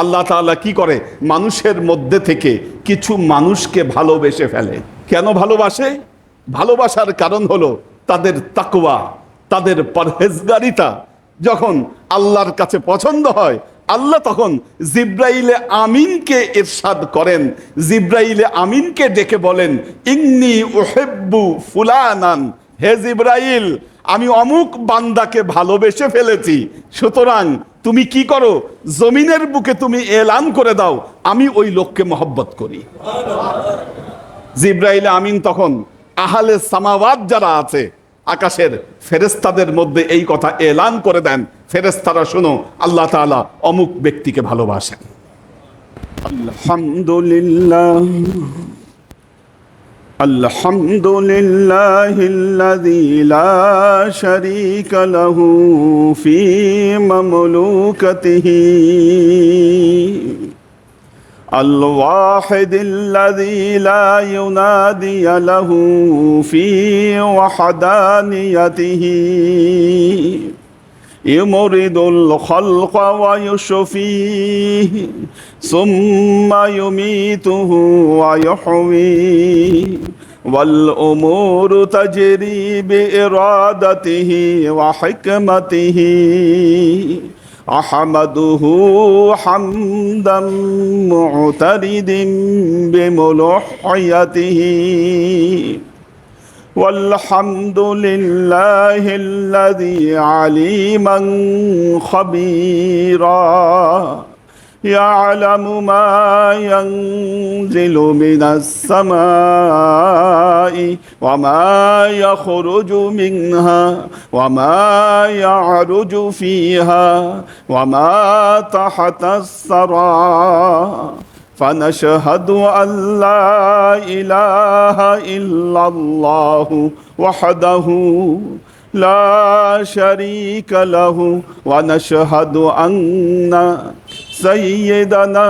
আল্লাহ তাআলা কি করে, মানুষের মধ্যে থেকে কিছু মানুষকে ভালোবেসে ফেলে। কেন ভালোবাসে? ভালোবাসার কারণ হলো তাদের তাকওয়া, তাদের পরহেজগারিতা যখন আল্লাহর কাছে পছন্দ হয়, আল্লাহ তখন জিব্রাইলে আমিনকে ইরশাদ করেন, জিব্রাইলে আমিনকে ডেকে বলেন, ইন্নী উহিব্বু ফুলানান, হে জিব্রাইল, আমি অমুক বান্দাকে ভালোবেসে ফেলেছি, সুতরাং তুমি কি করো, জমিনের বুকে তুমি এলান করে দাও আমি ওই লোককে মহব্বত করি। জিব্রাইল আমিন তখন আহলে সামাওয়াত যারা আছে, আকাশের ফেরেশতাদের মধ্যে এই কথা এলান করে দেন, ফেরেশতারা শোনো, আল্লাহ তাআলা অমুক ব্যক্তিকে ভালোবাসেন। আলহামদুলিল্লাহ আলহামদুলিল্লাহিল্লাযী লা শারীকা লাহু ফী মামলুকাতিহি الواحد الذي لا ينادي له في وحدانيته يمرض الخلق ويشفيه ثم يميته ويحييه والأمور تجري بإرادته وحكمته أحمده حمدا معترد بملوحيته والحمد لله الذي عليما خبيرا يعلم ما ينزل من السماء وما يخرج منها وما يعرج فيها وما تحت الثرى فنشهد أن لا إله إلا الله وحده لا شريك له ونشهد أن سيدنا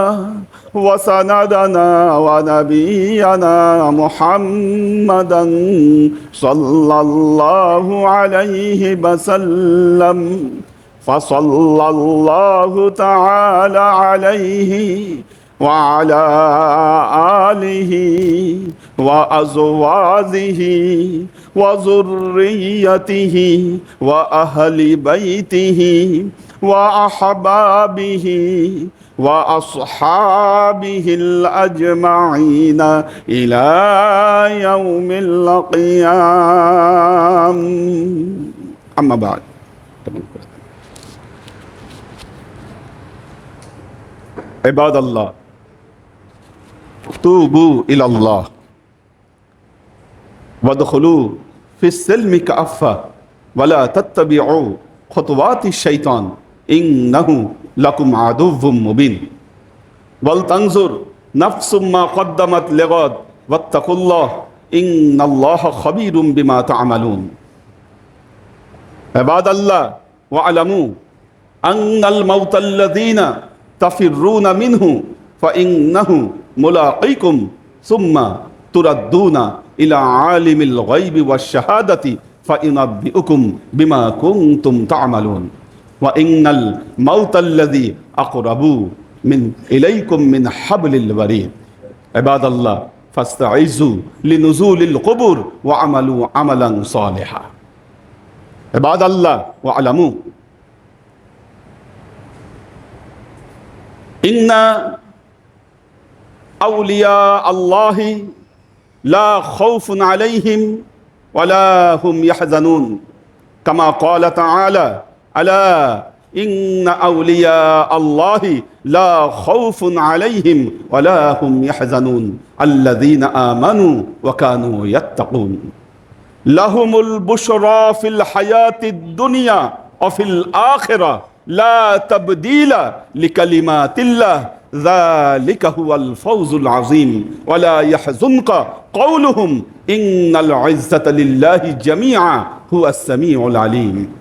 وسندنا ونبينا محمدا صلى الله عليه وسلم فصلى الله تعالى عليه وعلى آله وأزواجه وذريته وأهل بيته وأحبابه وأصحابه الأجمعين إلى يوم القيامة أما بعد عباد الله توبوا إلى الله وادخلوا في السلم كافة ولا تتبعوا خطوات الشيطان إنه لكم عدو مبين ولتنظر نفس ما قدمت لغد واتقوا الله إن الله خبير بما تعملون عباد الله واعلموا أن الموت الذين تفرون منه فإنه ملاقيكم ثم تردون إلى عالم الغيب والشهادة فينبئكم بما كنتم تعملون وإن الموت الذي أقرب من إليكم من حبل الوريد عباد الله فاستعيذوا لنزول القبور وعملوا عملا صالحا عباد الله واعلموا إن أولياء الله لا خوف عليهم ولا هم يحزنون كما قال تعالى ألا إن أولياء الله لا خوف عليهم ولا هم يحزنون الذين آمنوا وكانوا يتقون لهم البشرى في الحياة الدنيا وفي الآخرة لا تبديل لكلمات الله ذلك هو الفوز العظيم ولا يحزنك قولهم إن العزة لله جميعا هو السميع العليم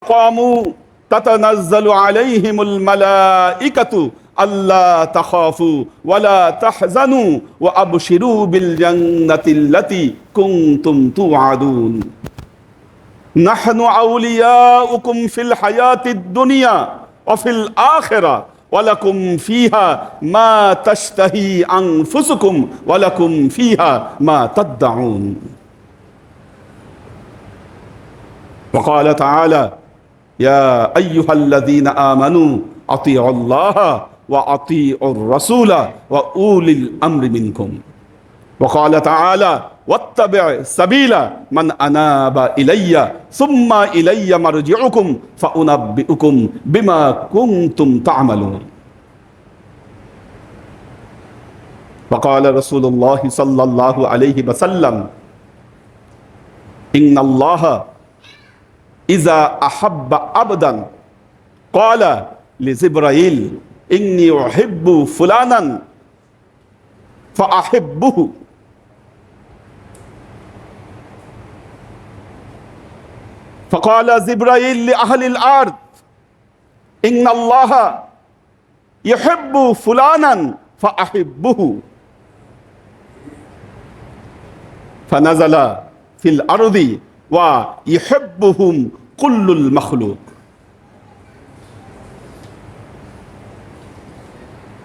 قاموا تتنزل عليهم الملائكة ألا تخافوا ولا تحزنوا وأبشروا بالجنة التي كنتم توعدون نحن أولياؤكم في الحياة الدنيا وفي الآخرة ওয়ালাকুম ফিহা মা তাশতাহি আনফুসুকুম ওয়ালাকুম ফিহা মা তাদদাউন। وقال تعالى يا أيها الذين آمنوا أطيعوا الله وأطيعوا الرسول وأولي الأمر منكم. وقال تعالى واتبع سبيل من أناب إلي ثم إلي مرجعكم فأنبئكم بما كنتم تعملون. وقال رسول الله صلى الله عليه وسلم إن الله إذا أحب عبدا قال لجبرائيل إني أحب فلانا فأحبه. فقال جبرائيل لأهل الأرض إن الله يحب فلانا فأحبه. فنزل في الأرض ويحبهم كل المخلوق.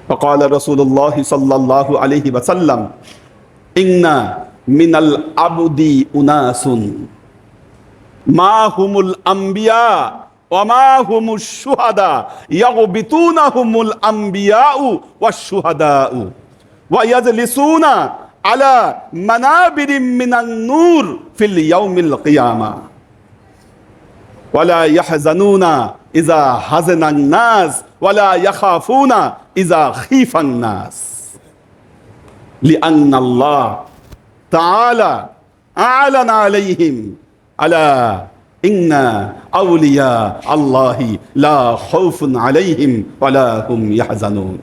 فقال رسول الله صلى الله عليه وسلم إن من العبد أناس ما هم الأنبياء وما هم الشهداء يغبطونهم الأنبياء والشهداء ويجلسون على منابر من النور في اليوم القيامة ولا يحزنون إذا حزن الناس ولا يخافون إذا خيف الناس لأن الله تعالى أعلن عليهم ألا إن أولياء الله لا خوف عليهم ولا هم يحزنون.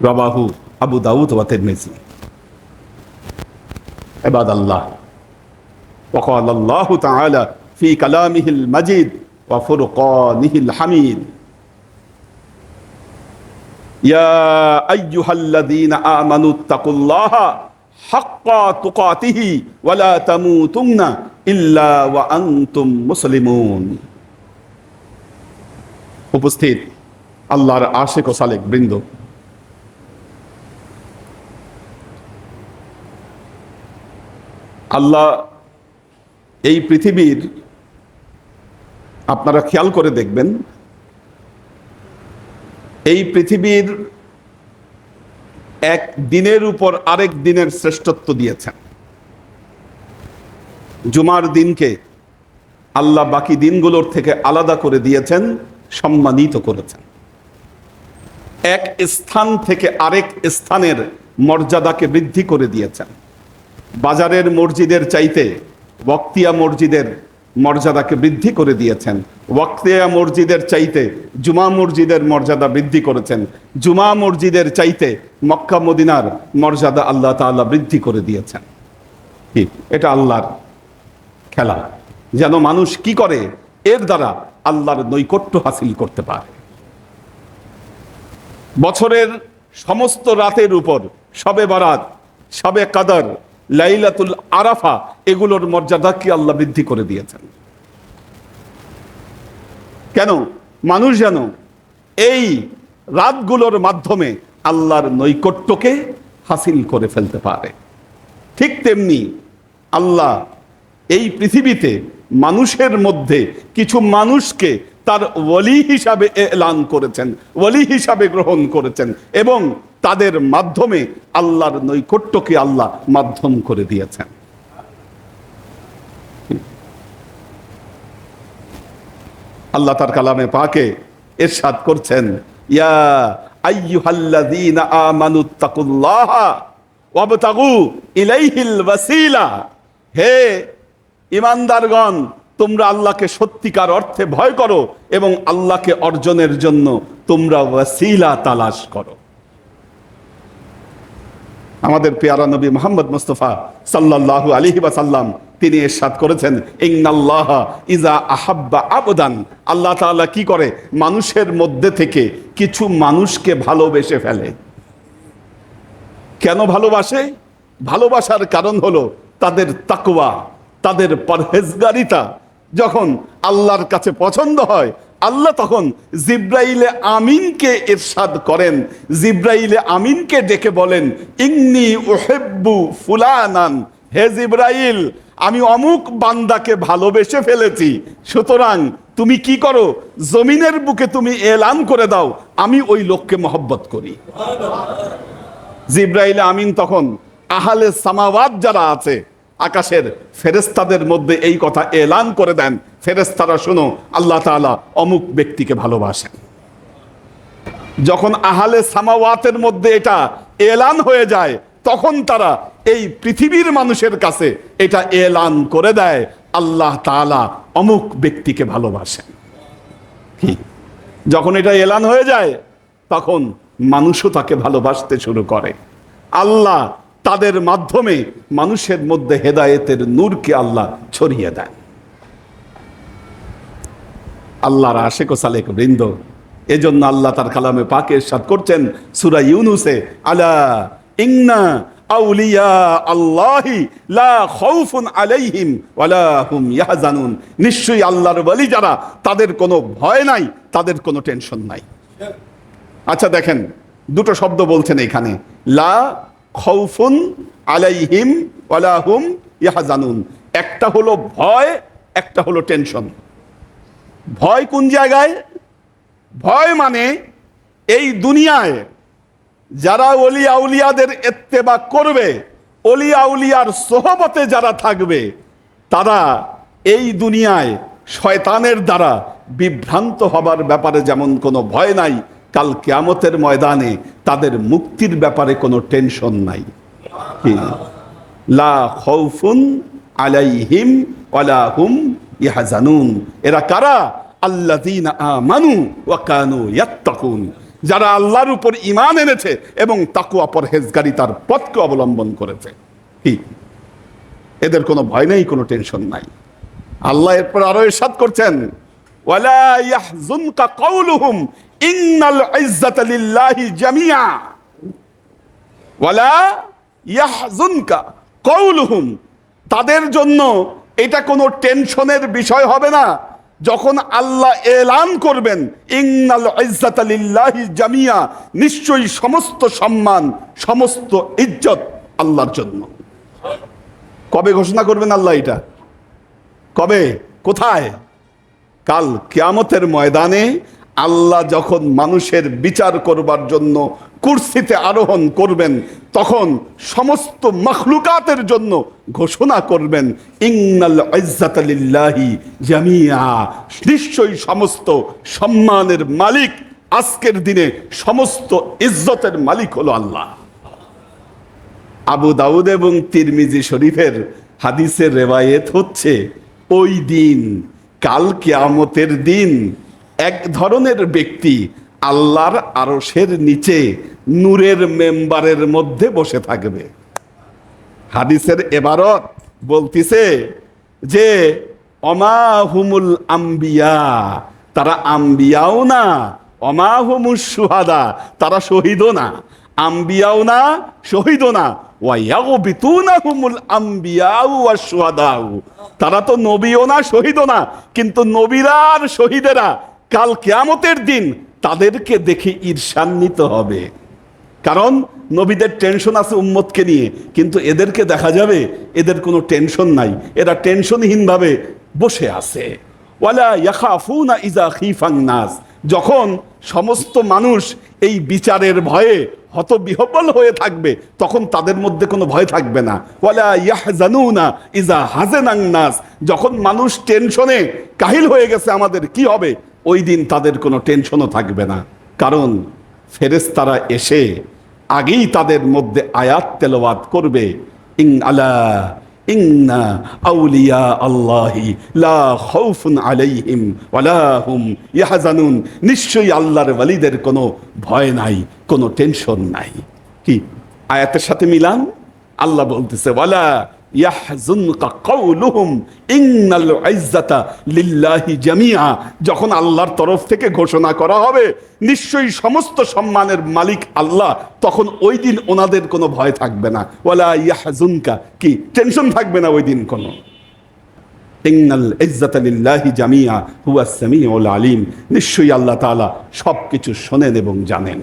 رواه أبو داود والترمذي. عباد الله وقال الله تعالى في كلامه المجيد وفرقانه الحميد يا أيها الذين آمنوا اتقوا الله حق تقاته ولا تموتن إلا وأنتم مسلمون. উপস্থিত আল্লাহর আশিক ও সালেক বৃন্দ, আল্লাহ এই পৃথিবীর, আপনারা খেয়াল করে দেখবেন, এই পৃথিবীর এক দিনের উপর আরেক দিনের শ্রেষ্ঠত্ব দিয়েছেন। জুমার দিনকে আল্লাহ বাকি দিনগুলোর থেকে আলাদা করে দিয়েছেন, সম্মানিত করেছেন। এক স্থান থেকে আরেক স্থানের মর্যাদাকে বৃদ্ধি করে দিয়েছেন। বাজারের মসজিদের চাইতে ওয়াক্তিয়া মসজিদের মর্যাদাকে বৃদ্ধি করে দিয়েছেন। ওয়াক্তিয়া মসজিদের চাইতে জুমা মসজিদের মর্যাদা বৃদ্ধি করেছেন। জুমা মসজিদের চাইতে মক্কা মদিনার মর্যাদা আল্লাহ তাআলা বৃদ্ধি করে দিয়েছেন। কি এটা আল্লাহর খেলা, যেন মানুষ কি করে এর দ্বারা আল্লাহর নৈকট্য হাসিল করতে পারে। বছরের সমস্ত রাতের উপর শবে বারাত, শবে কদর, লাইলাতুল আরাফা, এগুলোর মর্যাদা কি আল্লাহ বৃদ্ধি করে দিয়েছেন। কেন? মানুষ যেন এই রাতগুলোর মাধ্যমে আল্লাহর নৈকট্যকে হাসিল করে ফেলতে পারে। ঠিক তেমনি আল্লাহ এই পৃথিবীতে মানুষের মধ্যে কিছু মানুষকে তার ওলি হিসাবে এলান করেছেন, ওলি হিসাবে গ্রহণ করেছেন এবং তাদের মাধ্যমে আল্লাহর নৈকট্যকে আল্লাহ মাধ্যম করে দিয়েছেন। আল্লাহ তার কালামে পাকে ইরশাদ করছেন, ইয়া আইয়ুহাল্লাযীনা আমানুত্তাকুল্লাহা ওয়াবতাগু ইলাইহিল ওয়াসিলা। হে ঈমানদারগণ, তোমরা আল্লাহকে সত্যিকার অর্থে ভয় করো এবং আল্লাহকে অর্জনের জন্য তোমরা ওয়াসিলা তালাশ করো। আমাদের পেয়ারা নবী মুহাম্মদ মুস্তাফা সাল্লাল্লাহু আলাইহি ওয়াসাল্লাম তিনি ইরশাদ করেছেন, ইন্নাল্লাহা ইযা আহাব্বা আবদান, আল্লাহ তাআলা কি করে মানুষের মধ্যে থেকে কিছু মানুষকে ভালোবেসে ফেলে। কেন ভালোবাসে? ভালোবাসার কারণ হলো তাদের তাকওয়া, তাদের পরহেজগারিতা যখন আল্লাহর কাছে পছন্দ হয়, আল্লাহ তখন জিব্রাইলে আমিনকে ইরশাদ করেন, জিব্রাইলে আমিনকে ডেকে বলেন, ইন্নী উহিব্বু ফুলানান, হে জিব্রাইল, আমি অমুক বান্দাকে ভালোবেসে ফেলেছি, সুতরাং তুমি কি করো, জমিনের বুকে তুমি এলান করে দাও আমি ওই লোককে মহব্বত করি। জিব্রাইল আমিন তখন আহলে সামাওয়াত যারা আছে, আকাশের ফেরেশতাদের মধ্যে এই কথা এলান করে দেন, ফেরেশতারা শোনো, আল্লাহ তাআলা অমুক ব্যক্তিকে ভালোবাসেন। যখন আহলে সামাওয়াতের মধ্যে এটা এলান হয়ে যায়, তখন তারা এই পৃথিবীর মানুষের কাছে এটা এলান করে দেয়, আল্লাহ তাআলা অমুক ব্যক্তিকে ভালোবাসেন। কি যখন এটা এলান হয়ে যায়, তখন মানুষও তাকে ভালোবাসতে শুরু করে। আল্লাহ তাদের মাধ্যমে মানুষের মধ্যে হেদায়েতের নূরকে আল্লাহ ছড়িয়ে দেন। আল্লাহর আশিক ও সালেক বৃন্দ, এজন্য আল্লাহ তার কালামে পাকে ইরশাদ করছেন সূরা ইউনূসে, আলা ইন্না আউলিয়া আল্লাহি লা খাউফুন আলাইহিম ওয়ালা হুম ইয়াহজানুন, নিশ্চয়ই আল্লাহর ওলি যারা, তাদের কোনো ভয় নাই, তাদের কোনো টেনশন নাই। আচ্ছা দেখেন, দুটো শব্দ বলছেন এখানে, লা খাউফুন আলাইহিম ওয়ালা হুম ইয়াহজানুন। একটা হলো ভয়, একটা হলো টেনশন। ভয় কোন জায়গায়? ভয় মানে এই দুনিয়ায় যারা ওলি আউলিয়াদের ইত্তেবা করবে, ওলি আউলিয়ার সোহবতে যারা থাকবে, তারা এই দুনিয়ায় শয়তানের দ্বারা বিভ্রান্ত হবার ব্যাপারে যেমন কোনো ভয় নাই, কাল কিয়ামতের ময়দানে তাদের মুক্তির ব্যাপারে কোনো টেনশন নাই। লা খাউফুন আলাইহিম ওয়ালা হুম ইয়াহজানুন। এরা কারা? আল্লাযীনা আমানু ওয়া কানু ইয়াত্তাকুন, যারা আল্লাহর উপর ঈমান এনেছে এবং তাকওয়া পরহেজগারিতার পথকে অবলম্বন করেছে। কি এদের কোনো ভয় নেই, কোনো টেনশন নাই। আল্লাহ এরপর আরো ইরশাদ করছেন, ওয়ালা ইয়াহজুনকা কাউলুহুম ইন্নাল ইজ্জাতা লিল্লাহি জামিআ। ওয়ালা ইয়াহজুনকা কাউলুহুম, তাদের জন্য এটা কোনো টেনশনের বিষয় হবে না যখন আল্লাহ এলান করবেন, ইন্নাল ইজ্জাতা লিল্লাহি জামিআ, নিশ্চয়ই সমস্ত সম্মান, সমস্ত ইজ্জত আল্লাহর জন্য। কবে ঘোষণা করবেন আল্লাহ এটা? কবে? কোথায়? কাল কিয়ামতের ময়দানে আল্লাহ যখন মানুষের বিচার করবার জন্য কুরসিতে আরোহণ করবেন, তখন সমস্ত মখলুকাতের জন্য ঘোষণা করবেন, ইন্নাল ইজ্জাতা লিল্লাহি জামিআ, নিশ্চয়ই সমস্ত সম্মানের মালিক আজকের দিনে, সমস্ত ইজ্জতের মালিক হলো আল্লাহ। আবু দাউদ এবং তিরমিজি শরীফের হাদিসের রেওয়ায়েত হচ্ছে, ওই দিন, কাল কিয়ামতের দিন, এক ধরনের ব্যক্তি আল্লাহর আরশের নিচে নূরের মেম্বারের মধ্যে বসে থাকবে। হাদিসের এবারত বলতিছে যে অমা হুমুল আম্বিয়া, তারা আম্বিয়াও না, অমা হুমুস শুহাদা, তারা শহীদও না, আম্বিয়াও না, শহীদও না, ওয়ায়াগবিতুনাহুমুল আম্বিয়াউ ওয়াশ শুহাদাউ, তারা তো নবীও না, শহীদও না, কিন্তু নবীরা আর শহীদেরা কাল কিয়ামতের দিন তাদেরকে দেখে ঈর্ষান্বিত হবে। কারণ নবীদের টেনশন আছে উম্মতকে নিয়ে, কিন্তু এদেরকে দেখা যাবে এদের কোনো টেনশন নাই, এরা টেনশনহীন ভাবে বসে আছে। ওয়ালা ইয়াখাফুনা ইযা খিফান নাস, যখন সমস্ত মানুষ এই বিচারের ভয়ে হতবিহ্বল হয়ে থাকবে, তখন তাদের মধ্যে কোনো ভয় থাকবে না। ওয়ালা ইয়াহজানুনা ইযা হাজানান নাস, যখন মানুষ টেনশনে কাহিল হয়ে গেছে আমাদের কি হবে, ওই দিন তাদের কোনো টেনশনও থাকবে না। কারণ ফেরেশতারা এসে আগেই তাদের মধ্যে আয়াত তেলাওয়াত করবে, ইন্না আউলিয়া আল্লাহি লা খাউফুন আলাইহিম ওয়ালা হুম ইয়াহজানুন, নিশ্চয়ই আল্লাহর ওয়ালিদের কোনো ভয় নাই, কোনো টেনশন নাই। কি আয়াতের সাথে মিলান? আল্লাহ বলতেছে, ওয়ালা ইয়াহজুনকা কাউলুহুম ইন্নাল ইজ্জাতা লিল্লাহি জামিআ, যখন আল্লাহর তরফ থেকে ঘোষণা করা হবে নিশ্চয়ই সমস্ত সম্মানের মালিক আল্লাহ, তখন ওই দিন ওনাদের কোনো ভয় থাকবে না। ওয়ালা ইয়াহজুনকা, কি টেনশন থাকবে না ওই দিন কোনো। ইন্নাল ইজ্জাতা লিল্লাহি জামিয়া হুয়াস সামিউল আলিম, নিশ্চয়ই আল্লাহ তাআলা সবকিছু শোনেন এবং জানেন।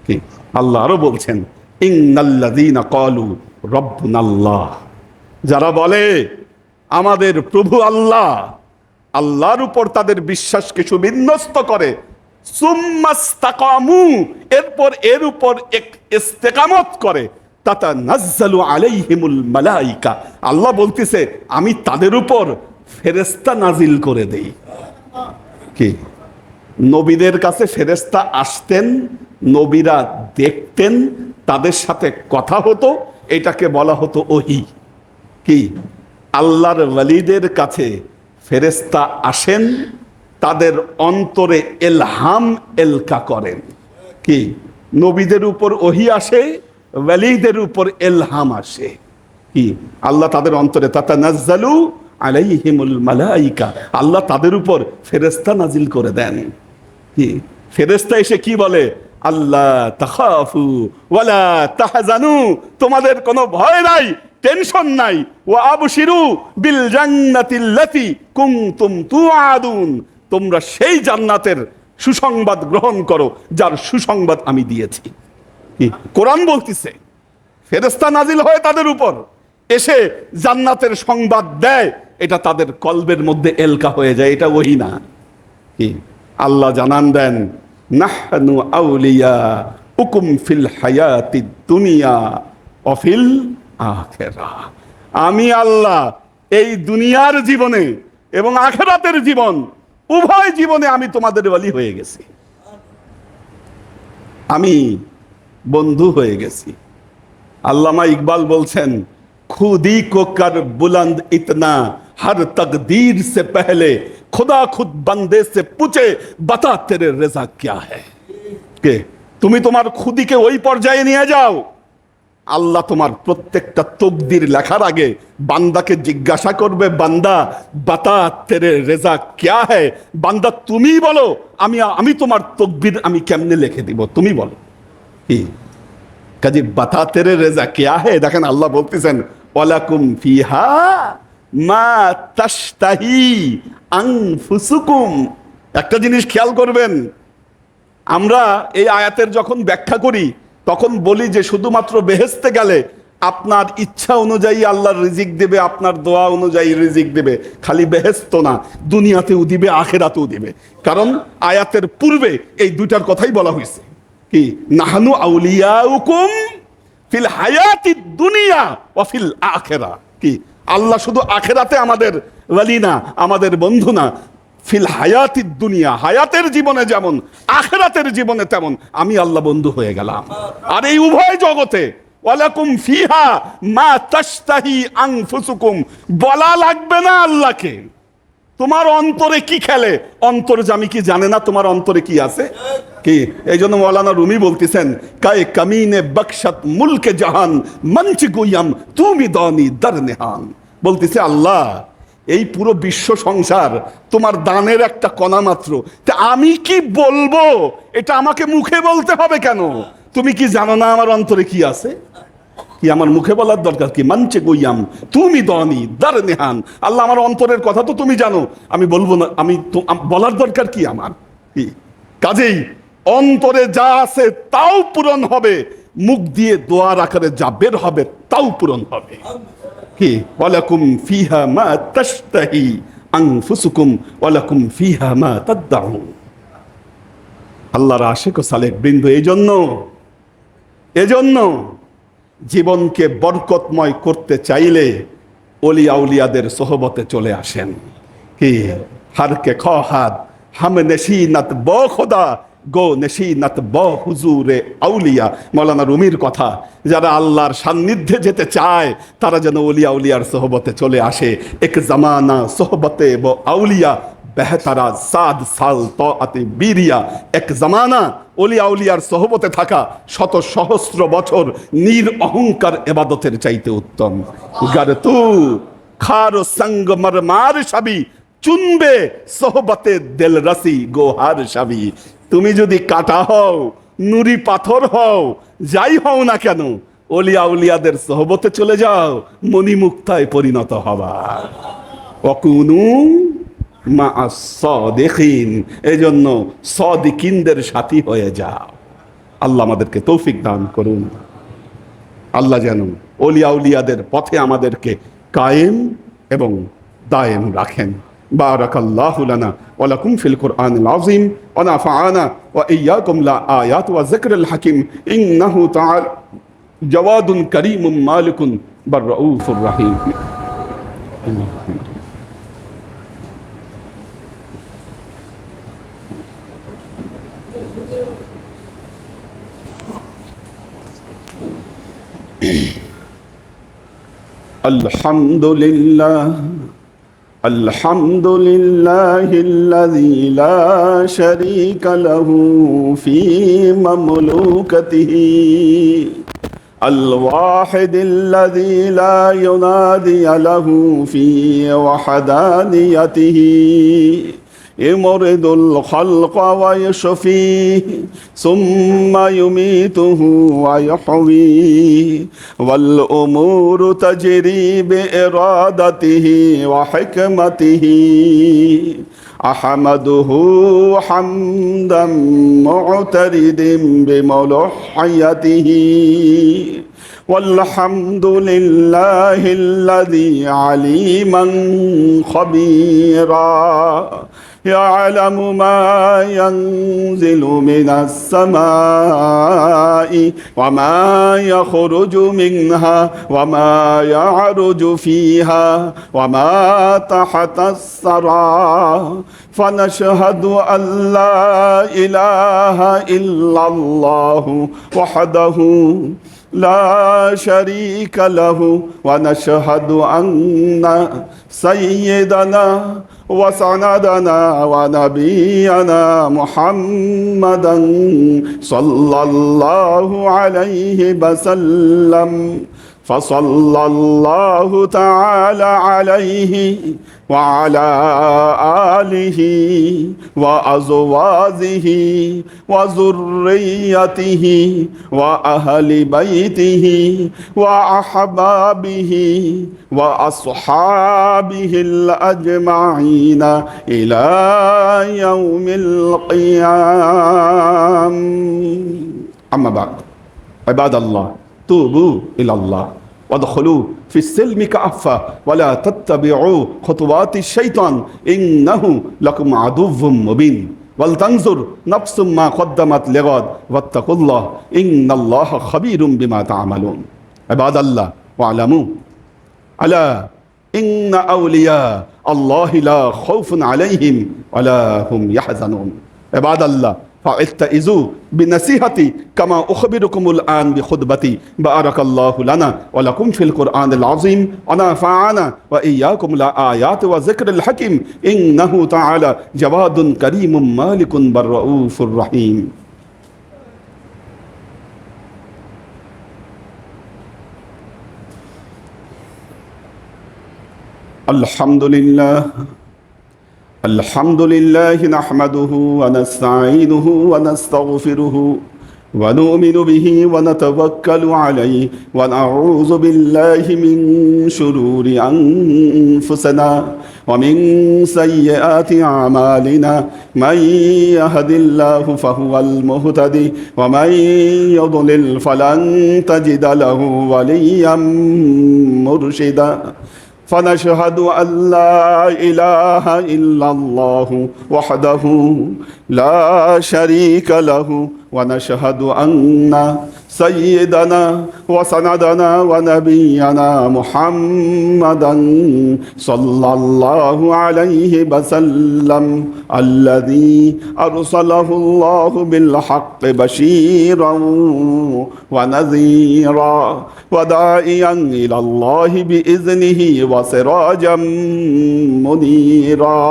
কি আল্লাহ আরো বলছেন, ইন্নাল্লাযীনা ক্বালু রাব্বুনাল্লাহ, যারা বলে আমাদের প্রভু আল্লাহ, আল্লাহর উপর তাদের বিশ্বাসকে সুবিন্যস্ত করে, সুম্মাস্তাকামু, এরপর এর উপর ইস্তেকামত করে, তাতানাজ্জালু আলাইহিমুল মালাইকা, আল্লাহ বলতেছে আমি তাদের উপর ফেরেশতা নাজিল করে দেই। কি নবীদের কাছে ফেরেশতা আসতেন, নবীরা দেখতেন, তাদের সাথে কথা হতো, এটাকে বলা হতো ওহী। কি আল্লাহর ওয়ালিদের কাছে ফেরেশতা আসেন, তাদের অন্তরে এলহাম এলকা করেন। কি নবীদের উপর ওহী আসে, ওয়ালিদের উপর এলহাম আসে। কি আল্লাহ তাদের অন্তরে, তাতানাজ্জালু আলাইহিমুল মালাইকা, আল্লাহ তাদের উপর ফেরেশতা নাজিল করে দেন। কি ফেরেশতা এসে কি বলে, আল্লাহ তাখাফু ওয়ালা তাহজানু, তোমাদের কোনো ভয় নাই, টেনশন নাই, ওয়া আবশিরু বিল জান্নাতিল্লাতী কুনতুম তুআদুন, তোমরা সেই জান্নাতের সুসংবাদ গ্রহণ করো যার সুসংবাদ আমি দিয়েছি। কি কোরআন বলতেছে ফেরেশতা নাজিল হয় তাদের উপর, এসে জান্নাতের সংবাদ দেয়, এটা তাদের কলবের মধ্যে এলকা হয়ে যায়, এটা ওহী না। কি আল্লাহ জানান দেন, নাহনু আউলিয়াউকুম ফিল হায়াতিদ দুনিয়া ওয়া ফিল আখিরাহ, আমি আল্লাহ এই দুনিয়ার জীবনে এবং আখিরাতের জীবন, উভয় জীবনে আমি তোমাদের ওয়ালি হয়ে গেছি, আমি বন্ধু হয়ে গেছি। আল্লামা ইকবাল বলছেন, খুদি কো কর বুলন্দ ইতনা, হর তকদীর সে পহলে খুদা খুদ বন্দে সে পুছে বতা তেরে রেজা ক্যা হ্যায়। কে তুমি তোমার খুদিকে ওই পর্যায়ে নিয়ে যাও, আল্লাহ তোমার প্রত্যেকটা তকদির লেখার আগে বান্দাকে জিজ্ঞাসা করবে, বান্দা বতা তেরে রেজা ক্যা হ্যায়, বান্দা তুমি বলো, আমি তোমার তকদির আমি কেমনে লিখে দিব, তুমি বলো। কি কাজে বতা তেরে রেজা ক্যা হ্যায়, দেখেন আল্লাহ বলতেছেন, ওয়ালাকুম ফিহা মা তাশতাহি আনফুসুকুম। একটা জিনিস খেয়াল করবেন, আমরা এই আয়াতের যখন ব্যাখ্যা করি তখন বলি যে শুধুমাত্র বেহেশতে গেলে আপনার ইচ্ছা অনুযায়ী আল্লাহর রিজিক দেবে, আপনার দোয়া অনুযায়ী রিজিক দেবে। খালি বেহেশত না, দুনিয়াতেও দিবে, আখিরাতেও দিবে। কারণ আয়াতের পূর্বে এই দুইটার কথাই বলা হয়েছে। কি নাহানু আউলিয়াউকুম ফিল হায়াতিদ দুনিয়া ওয়া ফিল আখিরাহ। কি আল্লাহ শুধু আখিরাতে আমাদের ওয়ালি না, আমাদের বন্ধু না, ফিল হায়াতিদ দুনিয়া, হায়াতের জীবনে যেমন আখিরাতের জীবনে তেমন আমি আল্লাহ বন্ধু হয়ে গেলাম। আর এই উভয় জগতে ওয়ালাকুম ফিহা মা তাশতাহি আনফুসুকুম, বলা লাগবে না আল্লাহকে তোমার অন্তরে কি খেলে, অন্তর্যামী কি জানে না তোমার অন্তরে কি আছে। কি এই জন্য মৌলানা রুমি বলতেছেন, কায়ে কামিনে বখশত মুলকে জাহান মঞ্চ গুয়াম তুমি দানি দর নেহান। বলতেছে আল্লাহ এই পুরো বিশ্ব সংসার তোমার দানের একটা কণা মাত্র, তা আমি কি বলবো এটা আমাকে মুখে বলতে হবে কেন? তুমি কি জানো না আমার অন্তরে কি আছে? কি আমার মুখে বলার দরকার কি? মানছে গইয়াম তুমি দানি দার নেহান। আল্লাহ আমার অন্তরের কথা তো তুমি জানো, আমি বলবো না, আমি তো বলার দরকার কি আমার? কি কাজেই অন্তরে যা আছে তাও পূরণ হবে, মুখ দিয়ে দোয়ার আকারে যা বের হবে তাও পূরণ হবে। কি ওয়ালাকুম ফিহা মা তাশতাহি আনফুসুকুম ওয়ালাকুম ফিহা মা তাদউন। আল্লাহর আশিক ও সালেক বৃন্দ এজন্য জীবনকে বরকতময় করতে চাইলে ওলি আউলিয়াদের সোহবতে চলে আসেন। কি হারকে খাদ হাম নশীনত ব খোদা গো নশীনত ব হুজুরে আউলিয়া। মৌলানা রুমির কথা, যারা আল্লাহর সান্নিধ্যে যেতে চায় তারা যেন ওলি আউলিয়ার সোহবতে চলে আসে। এক জামানা সোহবতে ব আউলিয়া বেহতারা সাদ সাল তাআতে বিরিয়া। এক জামানা ওলি আউলিয়ার সোহবতে থাকা শত সহস্র বছর নির অহংকার ইবাদতের চাইতে উত্তম। গার তু খারো সঙ্গ মরমার সাবি চুনবে সোহবতে দিল রসি গোহার সাবি। তুমি যদি কাটা হও, নুরি পাথর হও, যাই হও না কেন, ওলি আউলিয়াদের সোহবতে চলে যাও, মণিমুক্তায় পরিণত হবা। ওয়াকুনু মা'আস সাদিকিন, এজন্য সাদিকিনদের সাথী হয়ে যাও। আল্লাহ আমাদেরকে তৌফিক দান করুন। আল্লাহ যেন ওলিয়া উলিয়াদের পথে আমাদেরকে কায়েম এবং দায়েম রাখেন। বারাকাল্লাহু লানা ওয়া লাকুম ফিল কুরআনিল আযীম ওয়া নাফা'ানা ওয়া ইয়্যাকুম লা আয়াত ওয়া যিকরিল হাকীম ইন্নাহু তাআলা জাওয়াদুন কারীমুম মালিকুন বার রাউফুর রহিম। আলহামদুলিল্লাহ আলহামদুলিল্লাহিল্লাযী লা শারীকা লাহু ফী মামলুকাতিহি আল-ওয়াহিদিল্লাযী লা ইউনাদিয়া লাহু ফী ওয়াহদানিয়াতিহি ইমরিদুল খালকা ওয়া ইয়াশফীহি সুম্মা ইউমীতুহু ওয়া ইউহয়ীহি ওয়াল উমুরু তাজরি বিইরাদাতিহি ওয়া হিকমাতিহি আহমাদুহু হামদাম মু'তারিদিন বিমুলুহিয়াতিহি والحمد لله الذي عليما خبيرا يعلم ما ينزل من السماء وما يخرج منها وما يعرج فيها وما تحت الثرى فنشهد أن لا إله إلا الله وحده لا شريك له ونشهد أن سيدنا وسندنا ونبينا محمدا صلى الله عليه وسلم فصلى الله تعالى عليه وعلى آله وأزواجه وذريته وأهل بيته وأحبابه وأصحابه الأجمعين إلى يوم القيامة. أما بعد عباد الله توبوا إلى الله وادخلوا في السلم كافة ولا تتبعوا خطوات الشيطان إنه لكم عدو مبين ولتنظر نفس ما قدمت لغد واتقوا الله إن الله خبير بما تعملون. عباد الله واعلموا ألا إن أولياء الله لا خوف عليهم ولا هم يحزنون. عباد الله فاعتئذوا بنصيحتي كما أخبركم الآن بخطبتي. بارك الله لنا ولكم في القرآن العظيم ونفعنا وإياكم لآيات وذكر الحكيم إنه تعالى جواد كريم مالك بالرؤوف الرحيم. الحمد لله الحمد لله نحمده ونستعينه ونستغفره ونؤمن به ونتوكل عليه ونعوذ بالله من شرور أنفسنا ومن سيئات أعمالنا من يهد الله فهو المهتدي ومن يضلل فلن تجد له وليا مرشدا. فنشهد أن لا إله إلا الله وحده لا شريك له ونشهد أن سيدنا وسندنا ونبينا محمدا صلى الله عليه وسلم الذي أرسله الله بالحق بشيرا ونذيرا وداعيا إلى الله بإذنه وسراجا منيرا.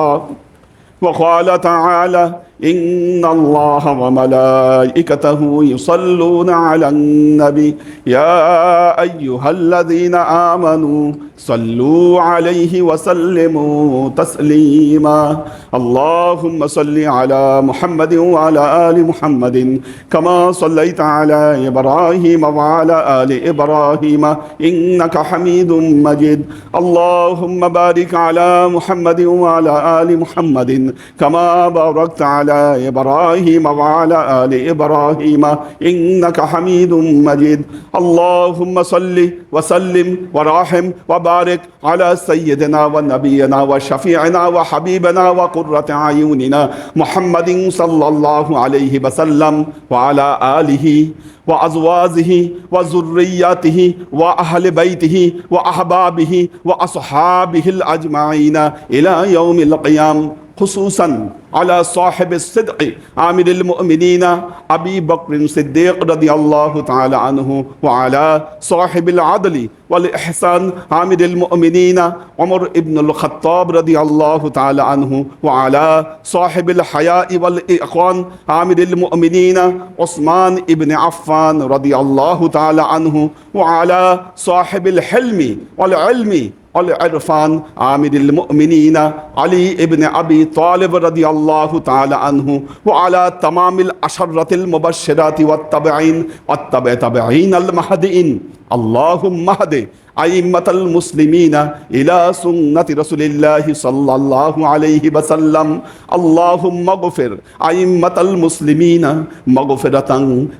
وقال تعالى إن الله وملائكته يصلون على النبي يا أيها الذين آمنوا صلوا عليه وسلموا تسليما اللهم صل على محمد وعلى آل محمد كما صليت على إبراهيم وعلى آل إبراهيم إنك حميد مجيد اللهم بارك على محمد وعلى آل محمد كما باركت على إبراهيم وعلى آل إبراهيم إنك حميد مجيد اللهم صل وسلم ورحم وبارك على سيدنا ونبينا وشفيعنا وحبيبنا وقرة أعيننا محمد صلى الله عليه وسلم وعلى آله وأزواجه وذرياته وأهل بيته وأحبابه وأصحابه الأجمعين إلى يوم القيامة خصوصا على صاحب الصدق عامل المؤمنين أبي بكر الصديق رضي الله تعالى عنه وعلى صاحب العدل والإحسان عامل المؤمنين عمر بن الخطاب رضي الله تعالى عنه وعلى صاحب الحياء والإقان عامل المؤمنين عثمان بن عفان رضي الله تعالى عنه وعلى صاحب الحلم والعلم والعرفان عامل المؤمنين علي بن أبي طالب رضي الله تعالى عنه وعلى تمام العشرة المبشرات والتابعين المهديين اللهم اهد أئمة المسلمين إلى سنة رسول الله صلى الله عليه وسلم اللهم اغفر أئمة المسلمين مغفرة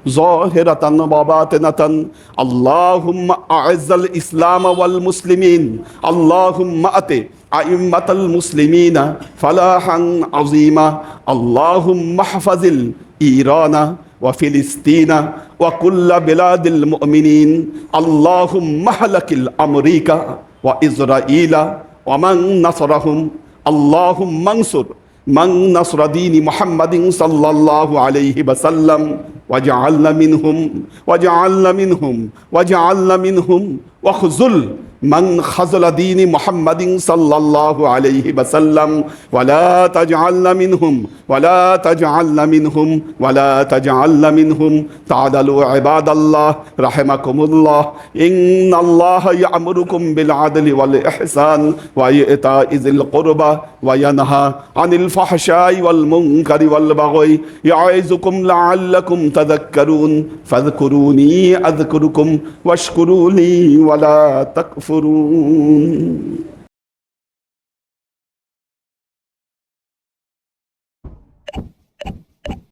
ظاهرة وباطنة اللهم أعز الإسلام والمسلمين اللهم أت أئمة المسلمين فلاحا عظيما اللهم احفظ إيران وفلسطين وكل بلاد المؤمنين اللهم اهلك الأمريكا وإسرائيل ومن نصرهم اللهم انصر من نصر دين محمد صلى الله عليه وسلم وجعلنا منهم واخذل من خذل دين محمد صلى الله عليه وسلم ولا تجعلنا منهم تعدلوا عباد الله رحمكم الله إن الله يأمركم بالعدل والإحسان وإيتاء ذي القربى وينهى عن الفحشاء والمنكر والبغي يعظكم لعلكم تذكرون فاذكروني أذكركم واشكروا لي ولا تكفرون